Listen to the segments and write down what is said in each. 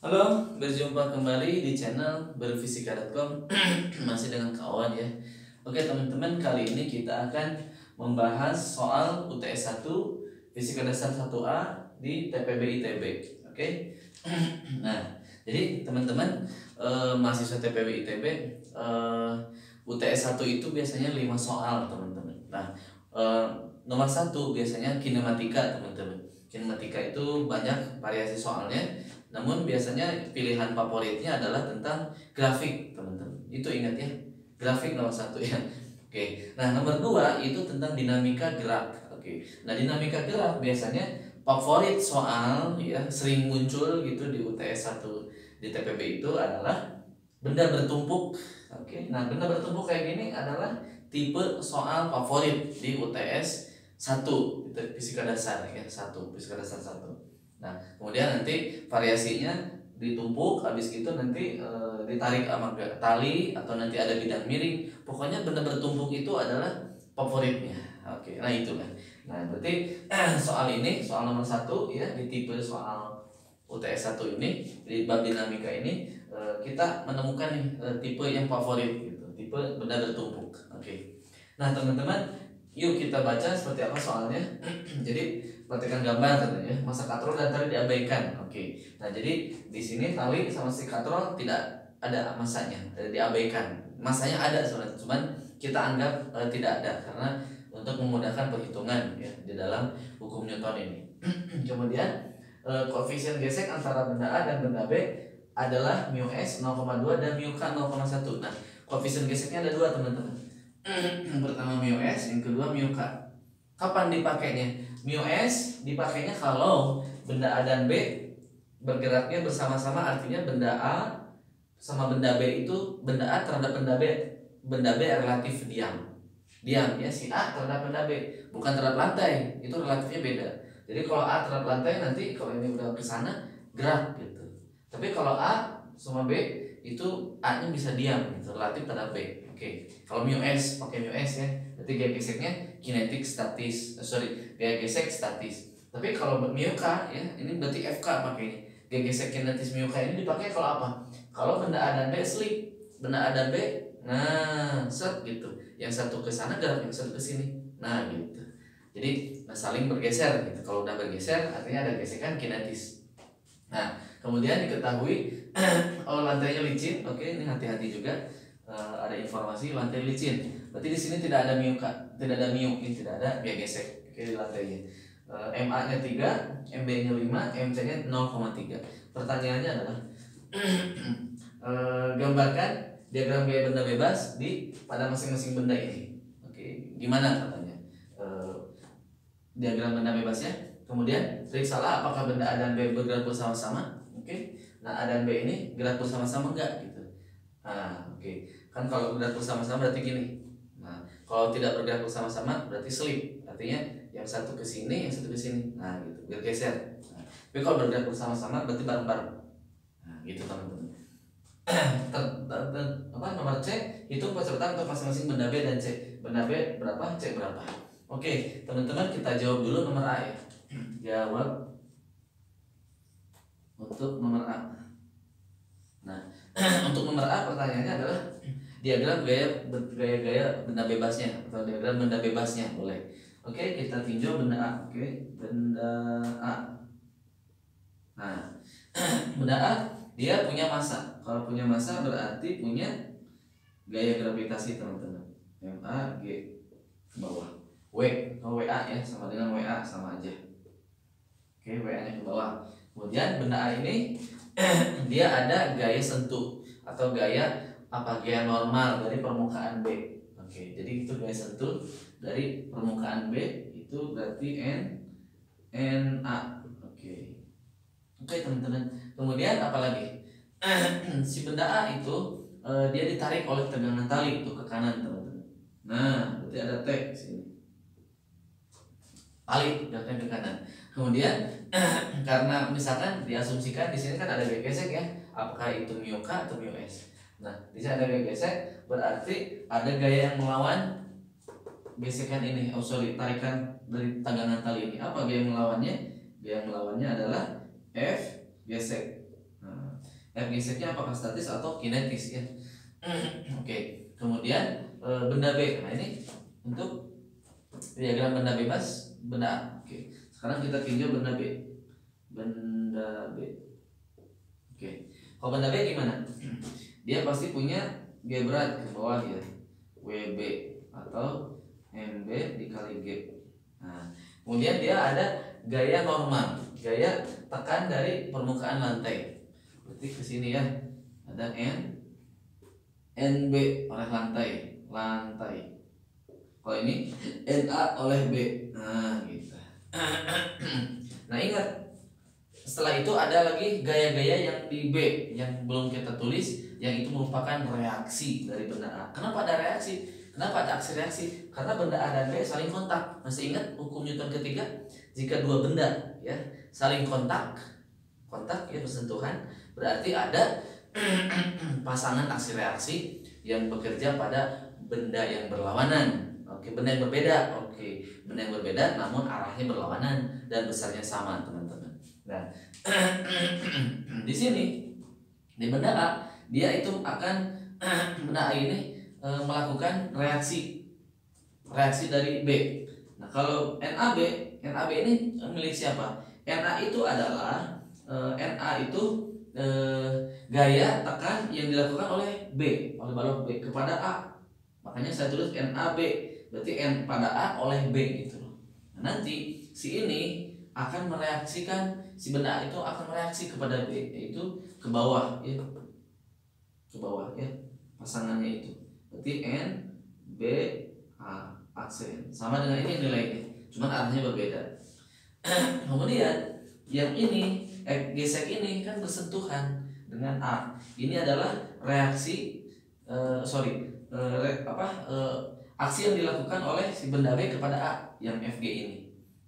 Halo, berjumpa kembali di channel berfisika.com. Masih dengan kawan ya. Oke teman-teman, kali ini kita akan membahas soal UTS 1 Fisika Dasar 1A di TPB ITB. Oke. Nah, jadi teman-teman, mahasiswa TPB ITB, UTS 1 itu biasanya 5 soal teman-teman. Nah, nomor 1 biasanya kinematika teman-teman. Kinematika itu banyak variasi soalnya, namun biasanya pilihan favoritnya adalah tentang grafik teman-teman. Itu ingat ya, grafik nomor 1 ya. Oke. Nah nomor 2 itu tentang dinamika gerak. Oke. Nah dinamika gerak biasanya favorit soal ya, sering muncul gitu di UTS 1 di TPB itu adalah benda bertumpuk. Oke. Nah benda bertumpuk kayak gini adalah tipe soal favorit di UTS 1 itu fisika dasar ya, 1 fisika dasar 1. Nah, kemudian nanti variasinya ditumpuk, habis itu nanti ditarik sama tali atau nanti ada bidang miring. Pokoknya benda bertumpuk itu adalah favoritnya. Oke, nah itu kan. Nah, berarti soal ini, soal nomor 1 ya di tipe soal UTS 1 ini di bab dinamika ini kita menemukan nih tipe yang favorit gitu, tipe benda bertumpuk. Oke. Nah, teman-teman, yuk kita baca seperti apa soalnya. Jadi perhatikan gambar katanya, masa katrol dan tali diabaikan. Oke. Nah, jadi di sini tali sama si katrol tidak ada masanya, diabaikan. Masanya ada sebenarnya, cuman kita anggap tidak ada karena untuk memudahkan perhitungan ya di dalam hukum Newton ini. Kemudian koefisien gesek antara benda A dan benda B adalah mu s 0,2 dan mu k 0,1. Nah, koefisien geseknya ada dua teman-teman. Yang pertama mu s, yang kedua mu k. Kapan dipakainya? Mu s dipakainya kalau benda A dan B bergeraknya bersama-sama, artinya benda A sama benda B itu, benda A terhadap benda B relatif diam ya, si A terhadap benda B, bukan terhadap lantai, itu relatifnya beda. Jadi kalau A terhadap lantai, nanti kalau ini udah ke sana gerak gitu. Tapi kalau A sama B itu A nya bisa diam gitu, relatif terhadap B. Oke. Kalau mu s pakai mu s ya, berarti gaya geseknya kinetik statis, gaya gesek statis. Tapi kalau mu k ya, ini berarti FK pakainya. Gaya gesek kinetis mu k ini dipakai kalau apa? Kalau benda A dan B slip, benda A dan B, nah set gitu, yang satu ke sana gerak, yang satu ke sini, nah gitu. Jadi saling bergeser gitu. Kalau udah bergeser artinya ada gesekan kinetis. Nah kemudian diketahui oh lantainya licin. Oke, ini hati-hati juga. Ada informasi lantai licin. Berarti di sini tidak ada mu, tidak ada mu, ini tidak ada gaya gesek. Oke, di lantainya. MA-nya 3, MB-nya 5, MC-nya 0,3. Pertanyaannya adalah gambarkan diagram gaya benda bebas pada masing-masing benda ini. Oke, gimana katanya diagram benda bebasnya? Kemudian periksalah apakah benda A dan B bergerak bersama-sama. Oke, nah A dan B ini gerak bersama-sama enggak gitu. Nah, oke. Kan kalau bergerak bersama-sama berarti gini. Nah, kalau tidak bergerak bersama-sama berarti slip. Artinya yang satu ke sini, yang satu ke sini. Nah, gitu, bergeser. Nah, tapi kalau bergerak bersama-sama berarti bareng-bareng. Nah, gitu teman-teman. Nomor C, hitung peserta untuk masing-masing benda B dan C. Benda B berapa, C berapa. Oke, teman-teman, kita jawab dulu nomor A ya. Jawab untuk nomor A. Nah, untuk nomor A pertanyaannya adalah diagram gaya benda bebasnya atau diagram benda bebasnya boleh. Oke, kita tinjau benda A. Oke, benda A. Nah, benda A dia punya massa. Kalau punya massa berarti punya gaya gravitasi teman-teman. MA G ke bawah. Kalau WA ya sama dengan WA sama aja. Oke, WA-nya ke bawah. Kemudian benda A ini dia ada gaya sentuh atau gaya normal dari permukaan B. Oke, jadi itu gaya sentuh dari permukaan B itu berarti NA. Oke, teman-teman. Kemudian apalagi? Si benda A itu dia ditarik oleh tegangan tali itu ke kanan teman-teman. Nah, berarti ada T di sini. Tali geraknya ke kanan. Kemudian karena misalkan diasumsikan di sini kan ada gaya gesek ya, apakah itu mu k atau mu s. Nah, di sini ada gaya gesek, berarti ada gaya yang melawan gesekan ini. Tarikan dari tegangan tali ini. Apa gaya yang melawannya? Gaya yang melawannya adalah F gesek. Nah, F geseknya apakah statis atau kinetis ya. Oke. Kemudian benda B. Nah ini untuk diagram benda bebas, benda A. Oke. Sekarang kita tinjau benda B. Benda B. Oke. Kalau benda B gimana? Dia pasti punya G berat ke bawah ya. WB atau MB dikali G. Nah, kemudian dia ada gaya normal, gaya tekan dari permukaan lantai. Berarti ke sini ya. Ada NB oleh lantai. Kalau ini NA oleh B. Nah, gitu. Nah, ingat setelah itu ada lagi gaya-gaya yang di B yang belum kita tulis, yang itu merupakan reaksi dari benda A. Kenapa ada reaksi? Kenapa ada aksi reaksi? Karena benda A dan B saling kontak. Masih ingat hukum Newton ketiga? Jika dua benda ya saling kontak ya bersentuhan, berarti ada pasangan aksi reaksi yang bekerja pada benda yang berlawanan. Oke, benda yang berbeda. Oke, benda yang berbeda namun arahnya berlawanan dan besarnya sama, teman-teman. Nah, di sini di benda A dia itu akan benda A ini melakukan reaksi dari B. Nah, kalau NAB ini milik siapa? NA itu adalah gaya tekan yang dilakukan oleh balok B kepada A. Makanya saya tulis NAB. Berarti N pada A oleh B gitu loh. Nah, nanti si ini akan mereaksikan, si benda A itu akan mereaksi kepada B, yaitu ke bawah ya. Ke bawah ya. Pasangannya itu. Berarti N B A aksen. Sama dengan ini nilainya. Cuman arahnya berbeda. Kemudian yang ini gesek ini kan bersentuhan dengan A. Ini adalah reaksi aksi yang dilakukan oleh si benda B kepada A yang FG ini.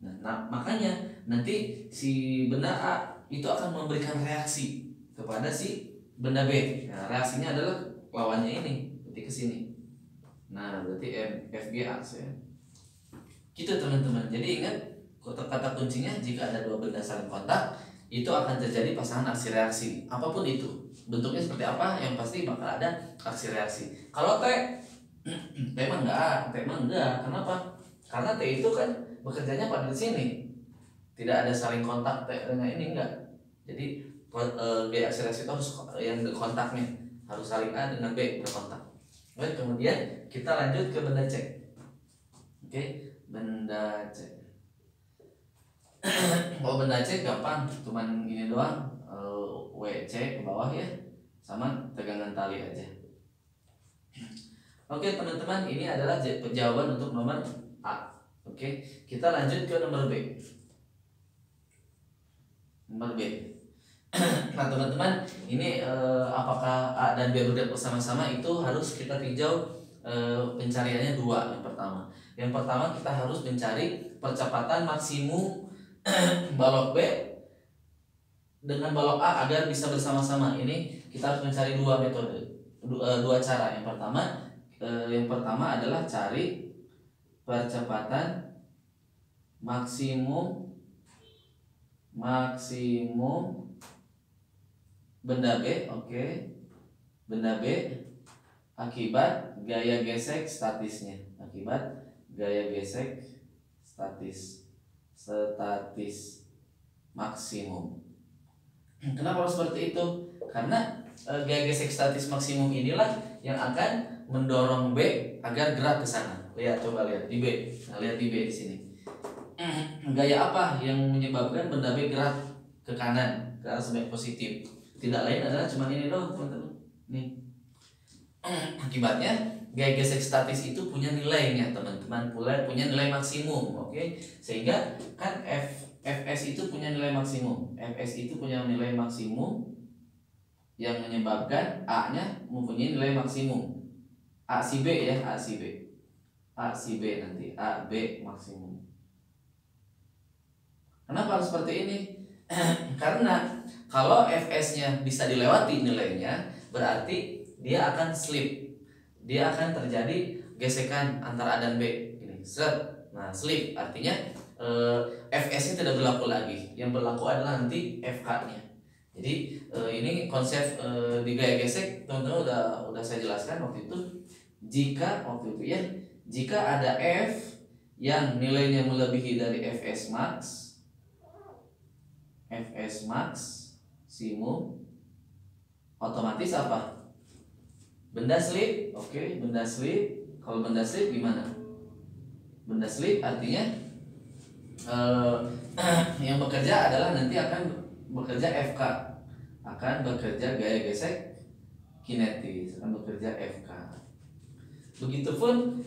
Nah, makanya nanti si benda A itu akan memberikan reaksi kepada si benda B. Nah, reaksinya adalah lawannya ini, berarti ke sini. Nah, berarti FG aksen. Gitu teman-teman. Jadi ingat kata kuncinya, jika ada dua benda saling kontak, itu akan terjadi pasangan aksi reaksi. Apapun itu, bentuknya seperti apa, yang pasti bakal ada aksi reaksi. Kalau T mah enggak. Kenapa? Karena T itu kan bekerjanya pada di sini. Tidak ada saling kontak T dengan ini enggak. Jadi gaya aksi reaksi itu harus yang kontaknya harus saling A dengan B berkontak. Baik, kemudian kita lanjut ke benda C. Oke, benda C. Oh, benda C gampang, cuman ini doang, WC ke bawah ya, sama tegangan tali aja. Oke teman-teman, ini adalah jawaban untuk nomor A. Oke, kita lanjut ke nomor B. Nomor B. Nah teman-teman, ini apakah A dan B berdua bersama-sama, itu harus kita tinjau pencariannya dua. Yang pertama kita harus mencari percepatan maksimum balok B dengan balok A agar bisa bersama-sama. Ini kita harus mencari dua metode, dua cara. Yang pertama adalah cari percepatan maksimum benda B. Oke. Benda B akibat gaya gesek statisnya. Statis maksimum. Kenapa harus seperti itu? Karena gaya gesek statis maksimum inilah yang akan mendorong B agar gerak ke sana. Lihat di B. Nah, lihat di B di sini. Gaya apa yang menyebabkan benda B gerak ke kanan, ke arah sebelah positif? Tidak lain adalah cuma ini doang, teman-teman. Nih. Akibatnya gaya gesek statis itu punya nilainya, teman-teman. Punya nilai maksimum, oke? Sehingga kan Fs itu punya nilai maksimum. Yang menyebabkan A-nya mempunyai nilai maksimum. A si B ya, A si B nanti AB maksimum. Kenapa harus seperti ini? Karena kalau Fs-nya bisa dilewati nilainya, berarti dia akan slip. Dia akan terjadi gesekan antara A dan B. Ini, set. Nah, slip artinya Fs-nya tidak berlaku lagi. Yang berlaku adalah nanti Fk-nya. Jadi ini konsep di gaya gesek teman-teman udah saya jelaskan waktu itu. Jika waktu itu ya, jika ada F yang nilainya melebihi dari Fs max simum, otomatis apa? Benda slip. Oke, benda slip. Kalau benda slip gimana? Benda slip artinya yang bekerja adalah nanti akan bekerja FK, akan bekerja gaya gesek kinetis, akan bekerja FK. Begitupun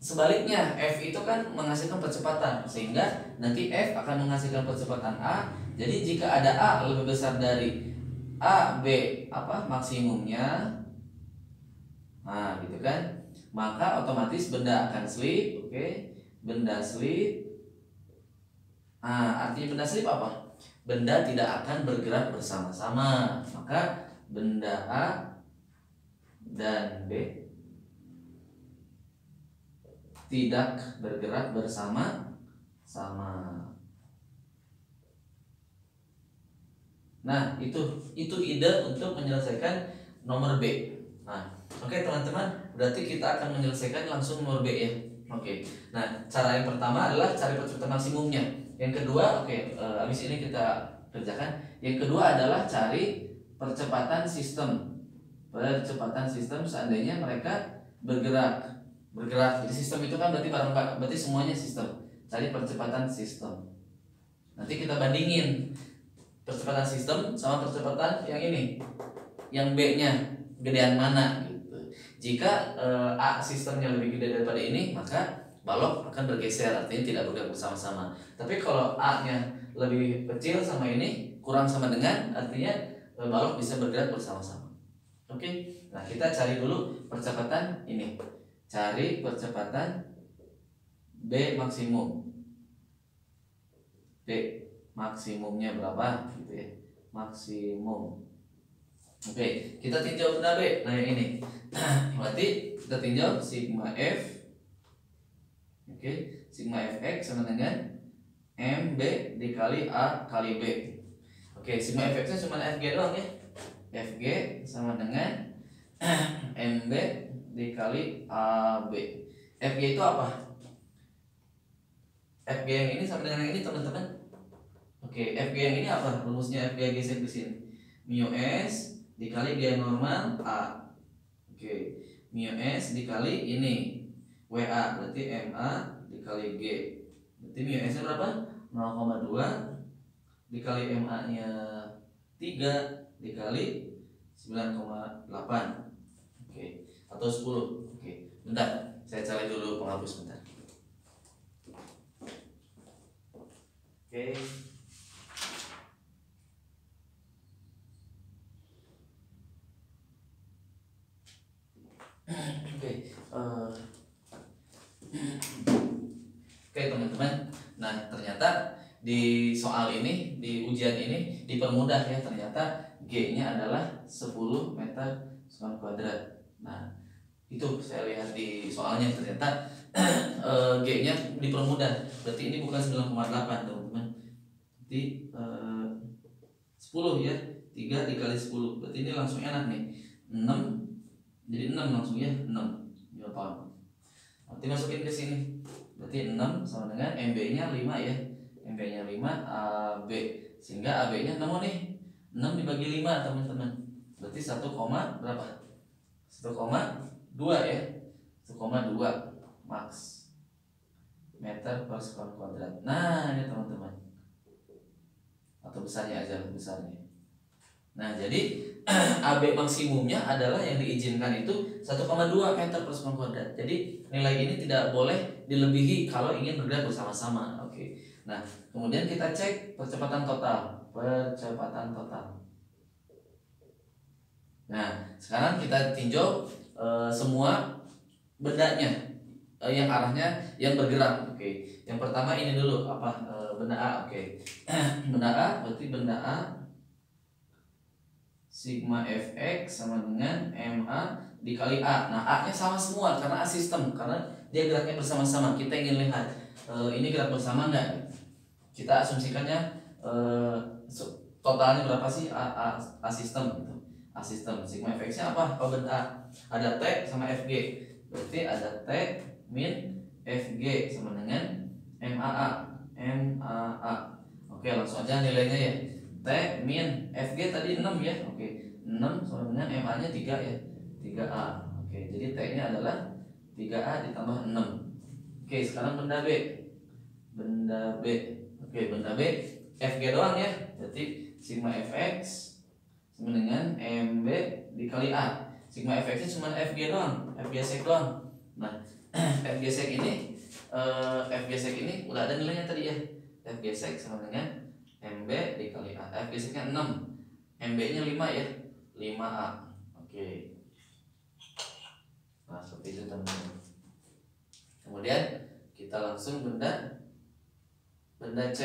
sebaliknya, F itu kan menghasilkan percepatan, sehingga nanti F akan menghasilkan percepatan A. Jadi jika ada A lebih besar dari A, B apa maksimumnya, nah gitu kan, maka otomatis benda akan slip. Oke, benda slip. Nah, artinya benda slip apa? Benda tidak akan bergerak bersama-sama, maka benda A dan B tidak bergerak bersama-sama. Nah, itu ide untuk menyelesaikan nomor B. Nah, oke teman-teman, berarti kita akan menyelesaikan langsung nomor B ya. Oke. Nah, cara yang pertama adalah cari percepatan maksimumnya. Yang kedua, habis ini kita kerjakan. Yang kedua adalah cari percepatan sistem. Percepatan sistem seandainya mereka bergerak. Jadi sistem itu kan berarti semuanya sistem. Cari percepatan sistem. Nanti kita bandingin percepatan sistem sama percepatan yang ini, yang B-nya gedean mana gitu. Jika A sistemnya lebih gede daripada ini, maka balok akan bergeser, artinya tidak bergerak bersama-sama. Tapi kalau A-nya lebih kecil sama ini, kurang sama dengan, artinya balok bisa bergerak bersama-sama. Oke. Nah, kita cari dulu percepatan ini. Cari percepatan B maksimum. B maksimumnya berapa gitu ya. Maksimum. Oke, kita tinjau benda B. Nah, yang ini. Berarti kita tinjau sigma F. Oke, sigma Fx sama dengan MB dikali A kali B. Oke, sigma Fx nya cuma Fg doang ya. Fg sama dengan MB dikali AB. Fg itu apa? Fg yang ini sama dengan yang ini teman-teman. Oke, Fg yang ini apa? Rumusnya Fg geser ke sini. Mu S dikali G normal A. Oke, mu S dikali ini WA, berarti MA dikali G. Berarti mu S nya berapa? 0,2 dikali MA nya 3 dikali 9,8. Oke, atau 10. Oke, bentar, saya cari dulu penghapus bentar. Oke. Oke teman-teman. Nah, ternyata di soal ini, di ujian ini dipermudah ya. Ternyata G-nya adalah 10 meter kuadrat. Nah, itu saya lihat di soalnya ternyata G-nya dipermudah. Berarti ini bukan 9,8 teman-teman. Berarti 10 ya. 3 dikali 10. Berarti ini langsung enak nih. 6 jadi 6 langsung ya, 6 Newton. Nanti masukin ke sini. Berarti 6 sama dengan MB-nya 5 ya. MB-nya 5 AB. Sehingga AB-nya nemu nih. 6 dibagi 5 teman-teman. Berarti 1, berapa? 1,2 ya. 1,2 max meter per sekon kuadrat. Nah, ini teman-teman. Atau besarnya aja, besarnya. Nah, jadi AB maksimumnya adalah yang diizinkan itu 1,2 meter per sekon kuadrat. Jadi nilai ini tidak boleh dilebihi kalau ingin bergerak bersama-sama. Oke. Nah, kemudian kita cek percepatan total. Nah, sekarang kita tinjau semua bendanya yang arahnya yang bergerak. Oke. Yang pertama ini dulu apa? Benda A. Oke. Benda A berarti benda A sigma Fx sama dengan MA dikali A. Nah, A-nya sama semua karena A sistem, karena dia geraknya bersama-sama. Kita ingin lihat ini gerak bersama enggak? Kita asumsikannya totalnya berapa sih A sistem gitu. A sistem sigma fx-nya apa? Oh benda ada T sama Fg. Berarti ada T min Fg sama dengan MAA. Oke, langsung aja nilainya ya. T min Fg tadi 6 ya. Oke, 6 sama dengan MA-nya 3 ya. 3A. Oke, jadi T-nya adalah 3A ditambah 6. Oke, sekarang benda B. Oke, benda B Fg doang ya. Berarti sigma fx sama dengan MB dikali A. Sigma fx nya cuma Fg doang, Fg sek doang. Nah, Fg sek ini udah ada nilainya tadi ya. Fg sek sama dengan MB dikali A. Fg seknya 6, MB nya 5 ya, 5A. Oke. Nah, seperti itu teman-teman. Kemudian kita langsung benda C.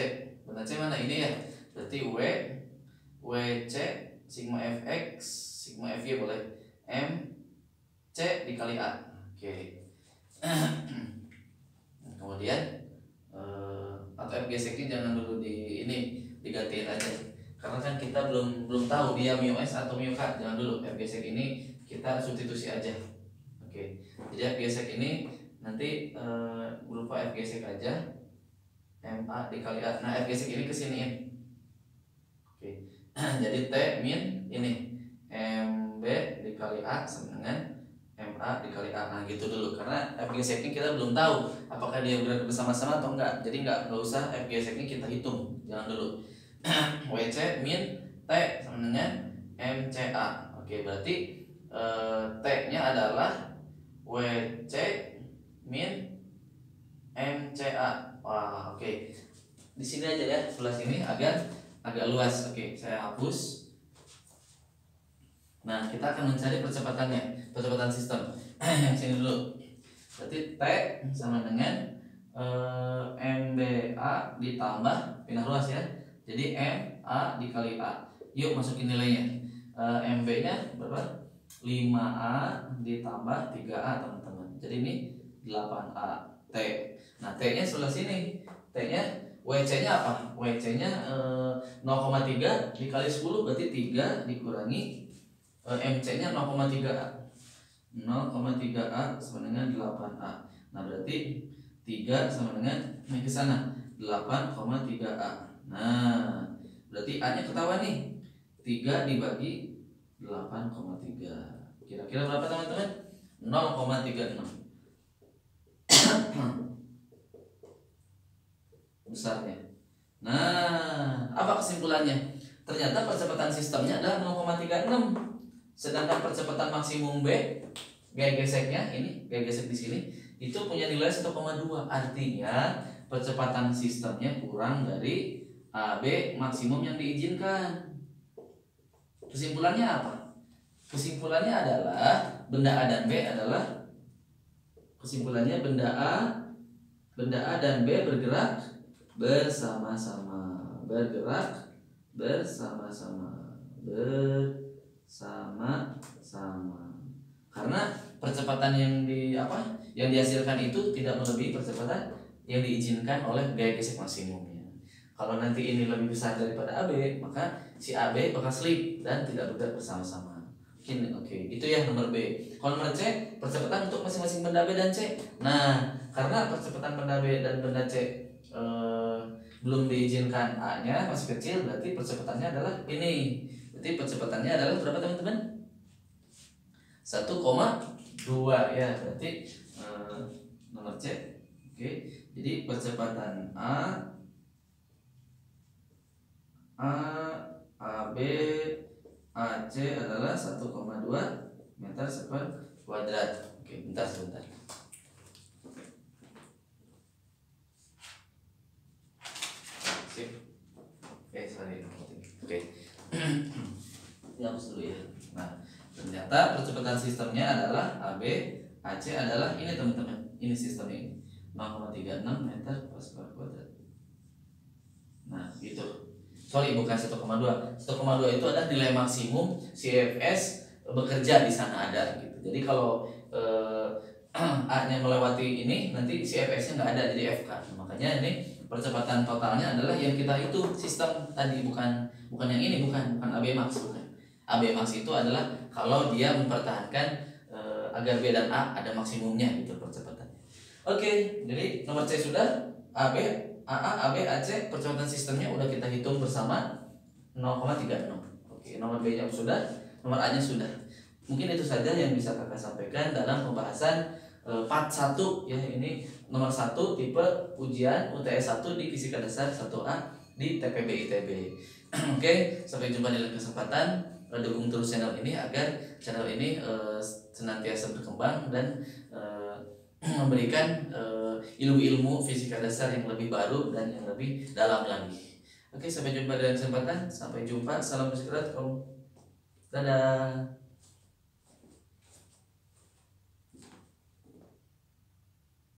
Benda C mana ini ya? Berarti WC sigma fx sigma fy boleh M C dikali A. Oke. Kemudian atau Fg seknya jangan dulu digantiin aja, karena kan kita belum tahu dia mu s atau mu k. Jangan dulu, Fg sek ini kita substitusi aja. Oke, jadi Fg sek ini nanti berupa Fg sek aja MA dikali A. Nah, Fg sek ini kesiniin. Oke, jadi T min ini MB dikali A sama dengan MA dikali A. Nah, gitu dulu, karena Fg seknya kita belum tahu apakah dia berada bersama-sama atau enggak. Jadi nggak usah Fg seknya kita hitung, jangan dulu. WC min T sama dengan MCA. Oke, berarti T-nya adalah WC min MCA. Wah, oke. Di sini aja ya, sebelah sini agak luas. Oke, saya hapus. Nah, kita akan mencari percepatannya, percepatan sistem. Yang sini dulu. Berarti T sama dengan MBA ditambah pindah luas ya. Jadi MA dikali A. Yuk masukin nilainya. MB-nya berapa? 5A ditambah 3A teman-teman. Jadi ini 8A T. Nah, T-nya sebelah sini. T-nya WC-nya apa? WC-nya 0,3 dikali 10 berarti 3 dikurangi MC-nya 0,3A. 0,3A sama dengan 8A. Nah, berarti 3 sama dengan ke sana 8,3A. Nah, berarti A-nya ketahuan nih. 3 dibagi 8,3. Kira-kira berapa teman-teman? 0,36. Besarnya. Nah, apa kesimpulannya? Ternyata percepatan sistemnya adalah 0,36. Sedangkan percepatan maksimum B, gaya geseknya ini, gaya gesek di sini itu punya nilai 1,2. Artinya percepatan sistemnya kurang dari AB maksimum yang diizinkan. Kesimpulannya apa? Kesimpulannya adalah benda A dan B adalah kesimpulannya benda A dan B bergerak bersama-sama. Karena percepatan yang dihasilkan itu tidak melebihi percepatan yang diizinkan oleh gaya gesek maksimumnya. Kalau nanti ini lebih besar daripada AB, maka si AB bakal slip dan tidak bergerak bersama-sama. Oke, itu ya nomor B. Kalau nomor C, percepatan untuk masing-masing benda B dan C. Nah, karena percepatan benda B dan benda C belum diizinkan A-nya masih kecil, berarti percepatannya adalah ini. Berarti percepatannya adalah berapa teman-teman? 1,2 ya. Berarti nomor C. Oke. Jadi percepatan AB AC adalah 1,2 meter per kuadrat. Oke, sebentar. Sip. Oke, sorry. Oke. Hapus dulu ya. Nah, ternyata percepatan sistemnya adalah AB AC adalah ini teman-teman. Ini sistemnya ini 0,36 meter per kuadrat. Nah, gitu. Sorry, bukan 1,2. 1,2 itu adalah nilai maksimum CFS bekerja di sana ada gitu. Jadi kalau A-nya melewati ini, nanti CFS-nya nggak ada, jadi FK. Makanya ini percepatan totalnya adalah yang kita hitung sistem tadi, bukan yang ini, bukan AB max, bukan. AB max itu adalah kalau dia mempertahankan agar B dan A ada maksimumnya gitu percepatannya. Oke, jadi nomor C sudah, AB, AA, AB, AC percepatan sistemnya udah kita hitung bersama 0,36. Oke, nomor B nya sudah, nomor A nya sudah. Mungkin itu saja yang bisa kakak sampaikan dalam pembahasan part 1 ya. Ini nomor 1 tipe ujian UTS 1 di Fisika Dasar 1A di TPB ITB. Oke, sampai jumpa di lain kesempatan. Dukung terus channel ini agar channel ini senantiasa berkembang dan memberikan ilmu-ilmu fisika dasar yang lebih baru dan yang lebih dalam lagi. Oke, sampai jumpa di lain kesempatan. Sampai jumpa. Salam bersikerat. Dadah.